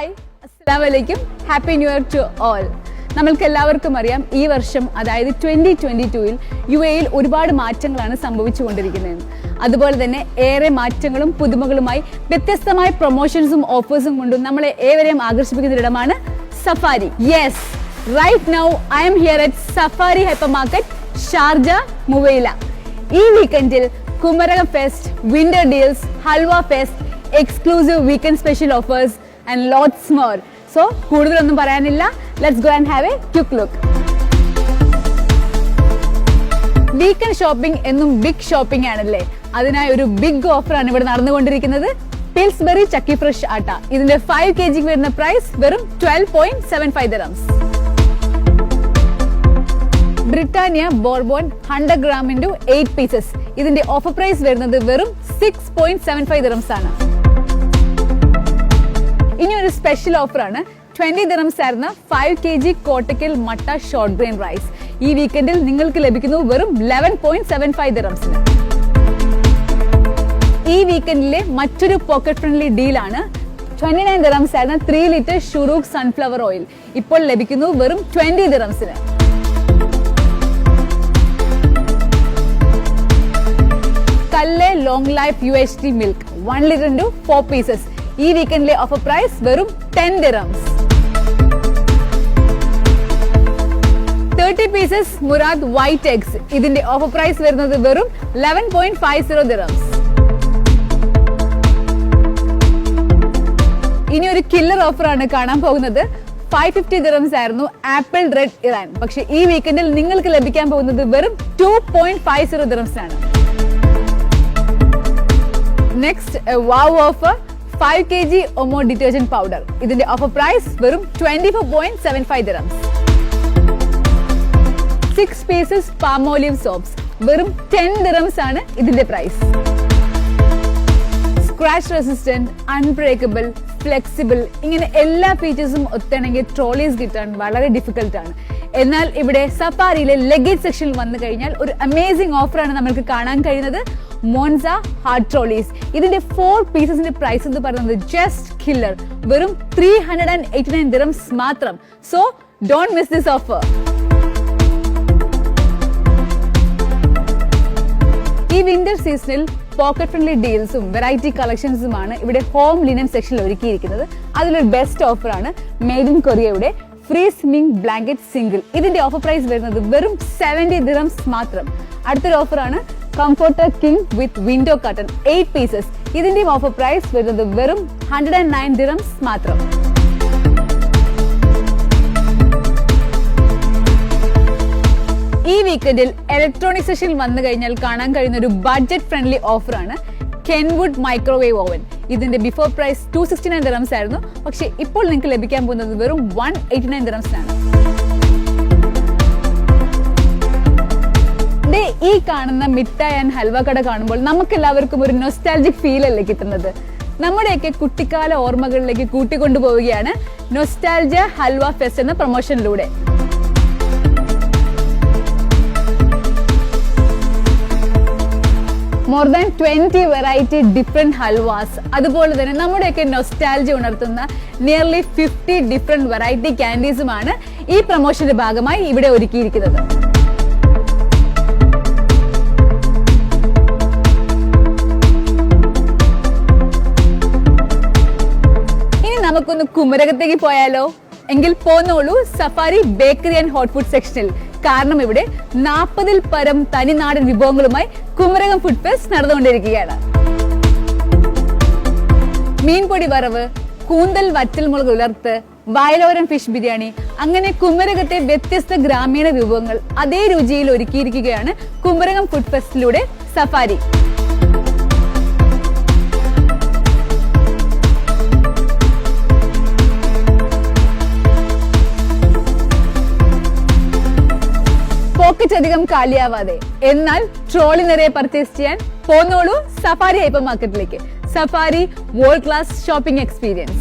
Hi, അസ്സലാമു അലൈക്കും. Happy new year to all. നമ്മൾക്ക് എല്ലാവർക്കും അറിയാം, ഈ വർഷം അതായത് 2022-ൽ UAE-ൽ ഒരുപാട് മാറ്റങ്ങളാണ് സംഭവിച്ചുകൊണ്ടിരിക്കുന്നത്. അതുപോലെ തന്നെ ഏറെ മാറ്റങ്ങളും പുതുമകളുമായി വ്യത്യസ്തമായ പ്രൊമോഷൻസും ഓഫേഴ്സും കൊണ്ടും നമ്മളെ ഏവരെയും ആകർഷിപ്പിക്കുന്ന ഇടമാണ് Safari. Yes, right now I'm here at Safari hypermarket, Sharjah, Muwaileh. ഈ വീക്കെൻഡിൽ Kumarakom fest, winter deals, halwa fest, exclusive weekend special offers and lots more. So കൂടുതലൊന്നും പറയാനില്ല, let's go and have a quick look. Weekend shopping എന്നും big shopping ആണല്ലേ. അതിനായി ഒരു big offer ആണ് ഇവിടെ നടന്നുകൊണ്ടിരിക്കുന്നത്. പിൽസ്ബറി ചക്കി ഫ്രഷ് ആട്ട, ഇതിന്റെ 5 kg വരുന്ന പ്രൈസ് വെറും 12.75 dirhams. Britannia Bourbon 100 gram into 8 pieces, ഇതിന്റെ ഓഫർ പ്രൈസ് വരുന്നത് വെറും 6.75 dirhams ആണ്. ഇനി ഒരു സ്പെഷ്യൽ ഓഫർ ആണ്. 20 dirhams ആയിരുന്ന 5 kg കോട്ടക്കൽ മട്ട ഷോർട്ട് ഗ്രെയിൻ റൈസ് ഈ വീക്കെൻഡിൽ നിങ്ങൾക്ക് ലഭിക്കുന്നു വെറും 11.75 dirhams. ഈ വീക്കെൻഡിലെ മറ്റൊരു പോക്കറ്റ് ഫ്രണ്ട്ലി ഡീലാണ്. 29 dirhams ആയിരുന്ന 3 liter ഷുറൂഖ് സൺഫ്ലവർ ഓയിൽ ഇപ്പോൾ ലഭിക്കുന്നു വെറും 20 dirhams. Kalleh long life UHT milk 1 liter into 4 pieces ഈ വീക്കെൻഡിലെ ഓഫർ പ്രൈസ് വെറും 10 dirhams. 30 pieces മുറാദ് വൈറ്റ് എഗ്സ്, ഇതിന്റെ ഓഫർ പ്രൈസ് വരുന്നത് വെറും 11.50 dirhams. ഇനി ഒരു കില്ലർ ഓഫർ ആണ് കാണാൻ പോകുന്നത്. 550 dirhams ആയിരുന്നു ആപ്പിൾ റെഡ് ഇറാൻ, പക്ഷെ ഈ വീക്കെൻഡിൽ നിങ്ങൾക്ക് ലഭിക്കാൻ പോകുന്നത് വെറും 2.50 dirhams ആണ്. Next wow offer 5 kg Omo detergent powder, ഇതിന്റെ ഓഫർ പ്രൈസ് വെറും 24.75 dirhams. 6 pieces palm olive soaps വെറും 10 dirhams ആണ് ഇതിന്റെ price. Scratch resistant, unbreakable, flexible, ഇങ്ങനെ എല്ലാ ഫീച്ചേഴ്സും ഒത്തണമെങ്കിൽ ട്രോളീസ് കിട്ടാൻ വളരെ ഡിഫിക്കൽട്ട് ആണ്. എന്നാൽ ഇവിടെ സഫാരിയിലെ ലഗേജ് സെക്ഷനിൽ വന്നു കഴിഞ്ഞാൽ ഒരു അമേസിംഗ് ഓഫറാണ് നമുക്ക് കാണാൻ കഴിയുന്നത്. മോൺസ ഹാർഡ് ട്രോളീസ്, ഇതിന്റെ 4 പീസസിന്റെ പ്രൈസ് എന്ന് പറയുന്നത് ജസ്റ്റ് കില്ലർ, വെറും 389 dirhams മാത്രം. So don't miss this offer. ഈ വിന്റർ സീസണിൽ പോക്കറ്റ് ഫ്രണ്ട്ലി ഡീൽസും വെറൈറ്റി കളക്ഷൻസുമാണ് ഇവിടെ ഹോം ലിനൻ സെക്ഷനിൽ ഒരുക്കിയിരിക്കുന്നത്. അതിലൊരു ബെസ്റ്റ് ഓഫർ ആണ് മെയ്ഡ് ഇൻ കൊറിയയുടെ ഫ്രീ സ്വിമ്മിംഗ് ബ്ലാങ്കറ്റ് സിംഗിൾ, ഇതിന്റെ ഓഫർ പ്രൈസ് വരുന്നത് വെറും 70 dirhams മാത്രം. അടുത്തൊരു ഓഫർ ആണ് കംഫർട്ടർ കിങ് വിത്ത് വിൻഡോ കർട്ടൻ 8 pieces, ഇതിന്റെ ഓഫർ പ്രൈസ് വരുന്നത് വെറും 109 dirhams മാത്രം. ഈ വീക്കെൻഡിൽ ഇലക്ട്രോണിക് സെക്ഷനിൽ വന്നു കഴിഞ്ഞാൽ കാണാൻ കഴിയുന്ന ഒരു ബഡ്ജറ്റ് ഫ്രണ്ട്ലി ഓഫർ ആണ് കെൻവുഡ് മൈക്രോവേവ് ഓവൻ. ഇതിന്റെ ബിഫോർ പ്രൈസ് 269 dirhams ആയിരുന്നു, പക്ഷെ ഇപ്പോൾ നിങ്ങൾക്ക് ലഭിക്കാൻ പോകുന്നത് വെറും 189 dirhams ആണ്. ഈ കാണുന്ന മിഠായി ആൻഡ് ഹൽവ കട കാണുമ്പോൾ നമുക്ക് എല്ലാവർക്കും ഒരു നൊസ്റ്റാൾജിക് ഫീൽ അല്ലേ കിട്ടുന്നത്. നമ്മുടെയൊക്കെ കുട്ടിക്കാല ഓർമ്മകളിലേക്ക് കൂട്ടിക്കൊണ്ടുപോവുകയാണ് നൊസ്റ്റാൾജിയ ഹൽവ ഫെസ്റ്റ് എന്ന പ്രൊമോഷനിലൂടെ. More than 20 variety different halwas, അതുപോലെ തന്നെ നമ്മുടെയൊക്കെ നൊസ്റ്റാൾജി ഉണർത്തുന്ന നിയർലി 50 ഡിഫറെന്റ് വെറൈറ്റി കാൻഡീസുമാണ് ഈ പ്രൊമോഷന്റെ ഭാഗമായി ഇവിടെ ഒരുക്കിയിരിക്കുന്നത്. നമുക്കൊന്ന് കുമരകത്തേക്ക് പോയാലോ? എങ്കിൽ പോന്നോളൂ Safari bakery and hot food സെക്ഷനിൽ. കാരണം ഇവിടെ 40-ൽ പരം തനിനാടൻ വിഭവങ്ങളുമായി കുമരകം ഫുഡ് ഫെസ്റ്റ് നടന്നുകൊണ്ടിരിക്കുകയാണ്. മീൻപൊടി വറവ്, കൂന്തൽ വറ്റൽമുളക് ഉലർത്ത്, വയലോരം ഫിഷ് ബിരിയാണി, അങ്ങനെ കുമരകത്തെ വ്യത്യസ്ത ഗ്രാമീണ വിഭവങ്ങൾ അതേ രുചിയിൽ ഒരുക്കിയിരിക്കുകയാണ് കുമരകം ഫുഡ് ഫെസ്റ്റിലൂടെ സഫാരി. പോക്കറ്റ് അധികം കാലിയാവാതെ എന്നാൽ ട്രോളി നിറയെ പർച്ചേസ് ചെയ്യാൻ പോന്നോളൂ സഫാരി ഹൈപ്പർ മാർക്കറ്റിലേക്ക്. Safari world class shopping experience.